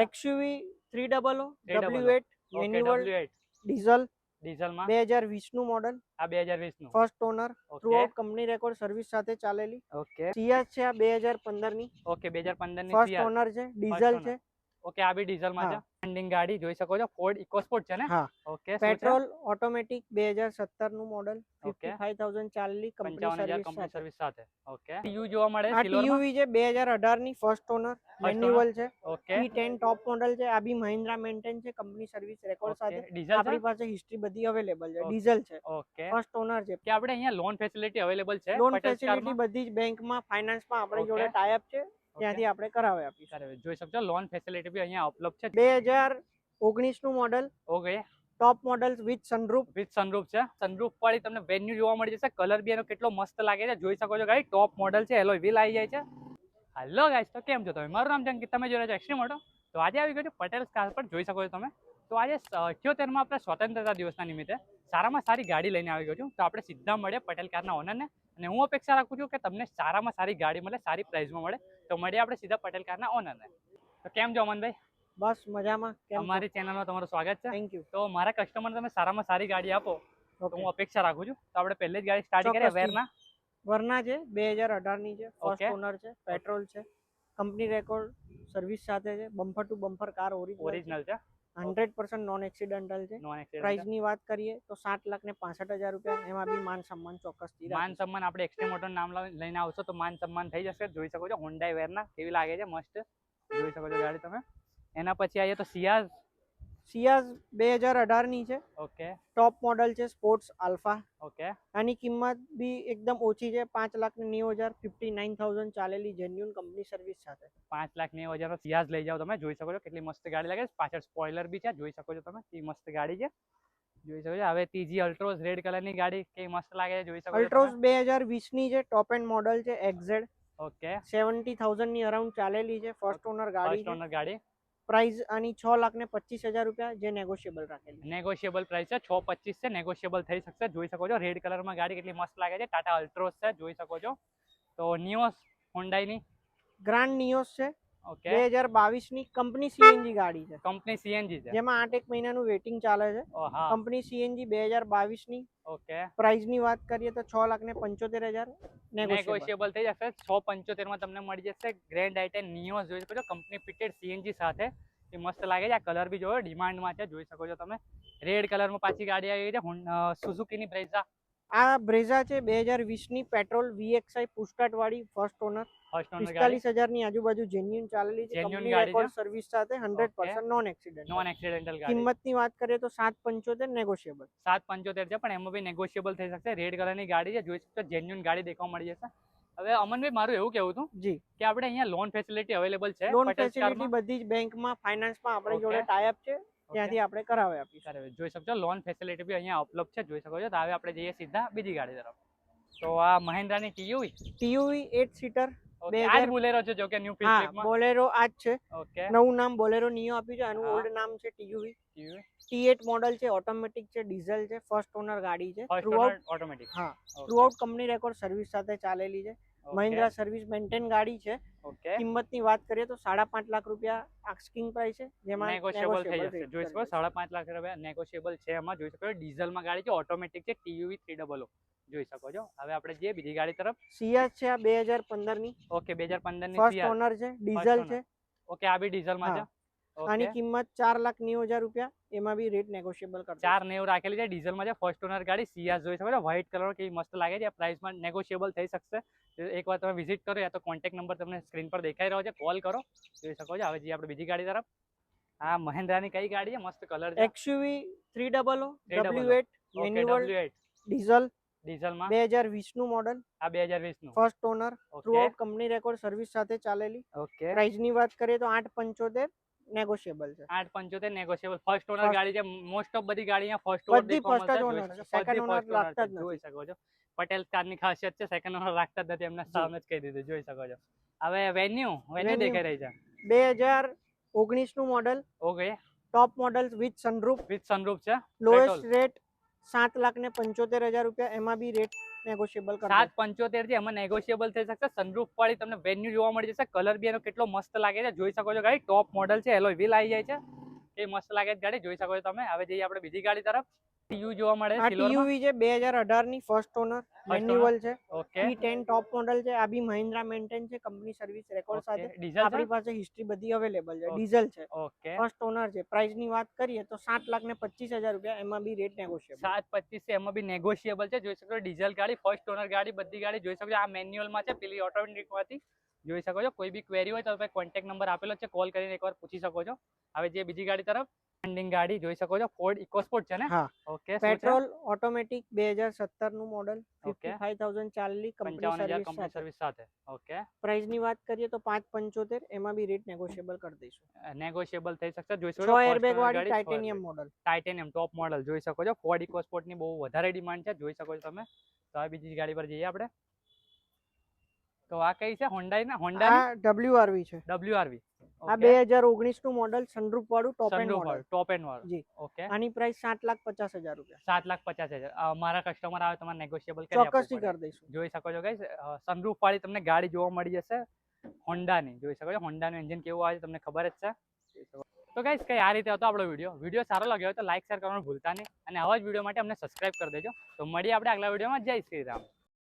XUV 300 W8 manual diesel ડીઝલમાં 2020 નું model. આ 2020 નું first honour, throughout company record service સાથે ચાલેલી. સિયાઝ છે આ 2015 ની. ઓકે 2015 ની ફર્સ્ટ ઓનર છે, ડીઝલ છે. ઓકે આ બી ડીઝલ માં છે. ટ્રેન્ડિંગ ગાડી જોઈ શકો છો, ફોર્ડ ઇકોસ્પોર્ટ છે ને? હા. ઓકે પેટ્રોલ ઓટોમેટિક 2017 નું મોડલ, 55000 ચાલેલી કંપની સર્વિસ સાથે. ઓકે ટીયુ જોવા મળે આ ટીયુવી છે 2018 ની, ફર્સ્ટ ઓનર, મેન્યુઅલ છે. ઓકે T10 ટોપ મોડલ છે. આ બી મહિન્દ્રા મેન્ટેન છે કંપની સર્વિસ રેકોર્ડ સાથે. આપણી પાસે હિસ્ટ્રી બધી અવેલેબલ છે. ડીઝલ છે. ઓકે ફર્સ્ટ ઓનર છે. કે આપણે અહીંયા લોન ફેસિલિટી અવેલેબલ છે? લોન ફેસિલિટી બધી જ બેંકમાં, ફાઇનાન્સમાં આપણી જોડે ટાઈ અપ છે. ત્યાંથી આપણે કરાવી આપીશું. જોઈ શકજો લોન ફેસિલિટી બી અહીંયા ઉપલબ્ધ છે. 2019 નું model. Okay top model with sunroof. છે. સનરૂફ વાળી તમને વેન્યુ જોવા મળી જશે. કલર બી એનો કેટલો મસ્ત લાગે છે, જોઈ શકો છો ગાઈસ. ટોપ મોડલ છે, એલોય વ્હીલ આવી જાય છે. હેલો ગાઈસ, તો કેમ છો તમે? મારું નામ છે અંકિત, તમે જોઈ રહ્યા છો એક્સ્ટ્રીમ ઓટો. તો આજે આવી ગયો છું પટેલ કાર્સ પર, જોઈ શકો છો તમે. તો આજે 78 માં આપણે સ્વતંત્રતા દિવસના નિમિત્તે સારામાં સારી ગાડી લઈને આવી ગયો છું. તો આપણે સીધા મળીએ પટેલ કારના ઓનરને, અને હું અપેક્ષા રાખું છું કે તમને સારામાં સારી ગાડી મળે, સારી પ્રાઇસમાં મળે. તો મળીએ આપણે સીધા પટેલ કારના ઓનરને. તો કેમ છો અમનભાઈ? બસ મજામાં. અમારી ચેનલમાં તમારું સ્વાગત છે. Thank you. તો મારા કસ્ટમર તમે સારામાં સારી ગાડી આપો તો હું અપેક્ષા રાખું છું. તો આપણે પહેલી જ ગાડી સ્ટાર્ટ કરીએ. વર્ના છે, 2018 ની છે, ફર્સ્ટ ઓનર છે, પેટ્રોલ છે, કંપની રેકોર્ડ સર્વિસ સાથે છે. Bumper to bumper car original છે, 100% નોન એક્સિડેન્ટલ છે. પ્રાઇસ ની વાત કરીએ તો 7,65,000 રૂપિયા. એમાં બી માન સન્માન ચોક્કસ. માન સન્માન આપણે એક્સ્ટ્રીમ ઓટો નામ લઈને આવશો તો માન સન્માન થઈ જશે. જોઈ શકો છો હોન્ડા વેરના કેવી લાગે છે, મસ્ત જોઈ શકો છો ગાડી તમે. એના પછી આવીએ તો સિયાઝ 2018 ની છે. ઓકે ટોપ મોડલ છે, સ્પોર્ટ્સ આલ્ફા. ઓકે આની કિંમત બી એકદમ ઓછી છે, 5,90,000, 59,000 ચાલેલી, જેન્યુન કંપની સર્વિસ સાથે. 5,90,000 નો સિયાઝ લઈ જાઓ તમે. જોઈ શકો છો કેટલી મસ્ત ગાડી લાગે છે. પાછળ સ્પોઇલર બી છે, જોઈ શકો છો તમે. એ મસ્ત ગાડી છે, જોઈ શકો છો. હવે TG અલ્ટ્રોઝ રેડ કલર ની ગાડી કેવી મસ્ત લાગે છે, જોઈ શકો છો. અલ્ટ્રોઝ 2020 ની છે, ટોપ એન્ડ મોડલ છે, XZ. ઓકે 70,000 ની અરાઉન્ડ ચાલેલી છે. ફર્સ્ટ ઓનર ગાડી. પ્રાઇસ આની 6,25,000 રૂપિયા, જે નેગોશિયેબલ રાખેલી. નેગોશિયેબલ પ્રાઇસ છે, 6,25 છે, નેગોશિયેબલ થઈ શકશે. જોઈ શકો છો રેડ કલર માં ગાડી કેટલી મસ્ત લાગે છે. ટાટા અલ્ટ્રોઝ છે, જોઈ શકો છો. તો નિયોસ હોન્ડાઈ ની ગ્રાન્ડ નિયોસ છે. ઓકે 2022 ની કંપની CNG ગાડી છે. કંપની CNG છે, જેમાં 8 મહિનાનું વેટિંગ ચાલે છે. કંપની CNG 2022 ની. ઓકે પ્રાઇસ ની વાત કરીએ તો 6,75,000 નેગોશિયેબલ થઈ જશે. 6,75 માં તમને મળી જશે ગ્રેન્ડ આઇટેન નિયોસ. જોઈ શકો છો કંપની ફિટેડ CNG સાથે. એ મસ્ત લાગે છે. આ કલર બી જોયો ડિમાન્ડમાં છે, જોઈ શકો છો તમે. રેડ કલરમાં પાછી ગાડી આવી છે, સુઝુકી ની બ્રેઝા. આ બ્રેઝા છે 2020 ની, પેટ્રોલ VXI પુશસ્ટાર્ટ વાળી, ફર્સ્ટ ઓનર. 45,000 ની આજુબાજુ જેન્યુન ચાલેલી છે. કંપની રેકોર્ડ સર્વિસ સાથે, 100% નોન એક્સિડેન્ટલ. કિંમત ની વાત કરીએ તો 7,75 નેગોશિયેબલ. 7,75 છે, પણ એમાં બી નેગોશિયેબલ થઈ શકશે. રેડ કલર ની ગાડી છે, જોઈ શકો જેન્યુન ગાડી દેખવા મળી જશે. હવે અમનભાઈ મારું એવું કેવું હતું જી કે આપણે અહીંયા લોન ફેસિલિટી અવેલેબલ છે? લોન ફેસિલિટી બધી જ બેંકમાં, ફાઇનાન્સમાં આપણી જોડે ટાઈ અપ છે. ત્યાંથી આપણે કરાવી આપીશું. જોઈ શકજો લોન ફેસિલિટી બી અહીંયા ઉપલબ્ધ છે, જોઈ શકો છો. તો હવે આપણે જઈએ સીધા બીજી ગાડી તરફ. તો આ મહિન્દ્રાની TUV 8 સીટર. આજ બોલેરો છે, જો કે ન્યુ ફેસિલિટીમાં બોલેરો આજ છે. ઓકે નવું નામ બોલેરો નિયો આપ્યું છે. આનું ઓલ્ડ નામ છે TUV. T8 મોડલ છે, ઓટોમેટિક છે, ડીઝલ છે, ફર્સ્ટ ઓનર ગાડી છે. ઓટોમેટિક. હા, થ્રુઆઉટ કંપની રેકોર્ડ સર્વિસ સાથે ચાલેલી છે. મહિન્દ્રા સર્વિસ મેન્ટેન ગાડી છે. કિંમત ની વાત કરીએ તો 5.5 લાખ રૂપિયા આસ્કિંગ પ્રાઇસ છે, જેમાં નેગોશિયેબલ થઈ જશે. જોઈ શકો 5.5 લાખ રૂપિયા નેગોશિયેબલ છે એમાં. જોઈ શકો ડીઝલ માં ગાડી છે, ઓટોમેટિક છે, TUV 300. જોઈ શકો છો. હવે આપણે જે બીજી ગાડી તરફ. સિયાઝ છે આ 2015 ની. ઓકે 2015 ની ફર્સ્ટ ઓનર છે, ડીઝલ છે. ઓકે આ બી ડીઝલ માં છે. આની કિંમત 4,90,000 રૂપિયા. એમાં બી રેટ નેગોશિયેબલ કરશે. 4,90,000 રાખેલી છે, ડીઝલ માં છે, ફર્સ્ટ ઓનર ગાડી. સિયાઝ જોઈ શકો છો, વ્હાઇટ કલર કેવી મસ્ત લાગે છે. પ્રાઇસ માં નેગોશિયેબલ થઈ શકશે. એકવાર તમે વિઝિટ કરો, યા તો કોન્ટેક્ટ નંબર તમને સ્ક્રીન પર દેખાઈ રહ્યો છે, કોલ કરો. જોઈ શકો છો. હવે જે આપણે બીજી ગાડી તરફ. આ મહિન્દ્રાની કઈ ગાડી છે? મસ્ત કલર છે. XUV 300 W8 મેન્યુઅલ ડીઝલ માં 2020 નું મોડલ. આ 2020 નું. First honour, throughout company record service સાથે ચાલેલી. ઓકે પ્રાઇસ ની વાત કરીએ તો 8,75 નેગોશિયેબલ છે. 8,75 નેગોશિયેબલ. ફર્સ્ટ ઓનર ગાડી છે. મોસ્ટ ઓફ બધી ગાડી અહીંયા ફર્સ્ટ ઓનર બધી ફર્સ્ટ ઓનર છે. સેકન્ડ ઓનર રાખતા જ નથી. જોઈ શકો છો પટેલ કાર ની ખાસિયત છે, સેકન્ડ ઓનર રાખતા જ નથી. એમને સામે જ કહી દીધું. જોઈ શકો છો. હવે વેન્યુ દેખાઈ રહી છે. 2019 નું model. Okay top model with sunroof. છે. લોએસ્ટ રેટ 7,75,000 રૂપિયા, એમાં બી રેટ નેગોશિયેબલ કરી 7,75 છે, એમાં નેગોશિયેબલ થઈ શકશે. સનરૂફ વાળી તમને વેન્યુ જોવા મળી જશે. કલર બી એનો કેટલો મસ્ત લાગે છે, જોઈ શકો છો ગાડી. ટોપ મોડલ છે, એલોય વ્હીલ આવી જાય છે, એ મસ્ત લાગે છે ગાડી, જોઈ શકો છો તમે. હવે જઈએ આપણે બીજી ગાડી તરફ. TU જોવા મળે છે, TUV છે 2018 ની ફર્સ્ટ ઓનર, મેન્યુઅલ છે. ઓકે, P10 ટોપ મોડલ છે. આ બી મહિન્દ્રા મેન્ટેન છે, કંપની સર્વિસ રેકોર્ડ સાથે. ડીઝલ આપણી પાસે હિસ્ટ્રી બધી અવેલેબલ છે. ડીઝલ છે, ઓકે. ફર્સ્ટ ઓનર છે. પ્રાઇસ ની વાત કરીએ તો 7,25,000 રૂપિયા, એમાં બી રેટ નેગોશિયેબલ. 7,25 છે, એમાં બી નેગોશિયેબલ છે, જોઈ શકો છો. ડીઝલ ગાડી, ફર્સ્ટ ઓનર ગાડી, બધી ગાડી જોઈ શકો છો. આ મેન્યુઅલ માં છે, પેલી ઓટોમેટિક માંથી જોઈ શકો છો. કોઈ બી ક્વેરી હોય તો તમે કોન્ટેક્ટ નંબર આપેલો છે, કોલ કરીને એકવાર પૂછી શકો છો. હવે જે બીજી ગાડી તરફ, ટ્રેન્ડિંગ ગાડી જોઈ શકો છો, ફોર્ડ ઇકોસ્પોર્ટ છે ને? હા, ઓકે. પેટ્રોલ ઓટોમેટિક 2017 નું મોડલ, 55,000 ચાલેલી, કંપની સર્વિસ સાથે. ઓકે. પ્રાઇસ ની વાત કરીએ તો 5,75, એમાં બી રેટ નેગોશિયેબલ કરી દઈશું. નેગોશિયેબલ થઈ શકશે, જોઈ શકો 6 એરબેગ વાળી titanium model, titanium top model જોઈ શકો છો. ફોર્ડ ઇકોસ્પોર્ટ ની બહુ વધારે ડિમાન્ડ છે, જોઈ શકો છો તમે. તો આ બીજી ગાડી પર જઈએ આપણે. તો આ કઈ છે? હોન્ડા ના? હોન્ડા WRV છે. WRV. આ 2019 નું મોડલ, સનરૂફ વાળું top and model. Top and વાળું. જી. ઓકે. આની પ્રાઇસ 7,50,000 રૂપિયા. 7,50,000. મારા કસ્ટમર આવે તમારે નેગોશિયેબલ ચોક્કસથી કરી દઈશું. જોઈ શકો છો ગાઈસ, સનરૂફ વાળી તમને ગાડી જોવા મળી જશે, હોન્ડા ની. જોઈ શકો છો હોન્ડા નું એન્જિન કેવું આવે છે તમને ખબર જ છે. તો ગાઈસ કઈ આ રીતે હતો આપણો વિડીયો સારો લાગ્યો હોય તો લાઈક શેર કરવાનું ભૂલતા નહીં, અને આવા જ વિડીયો માટે અમને સબસ્ક્રાઇબ કરી દેજો. તો મળીએ આપણે આગલા વિડીયોમાં. જય શ્રી રામ.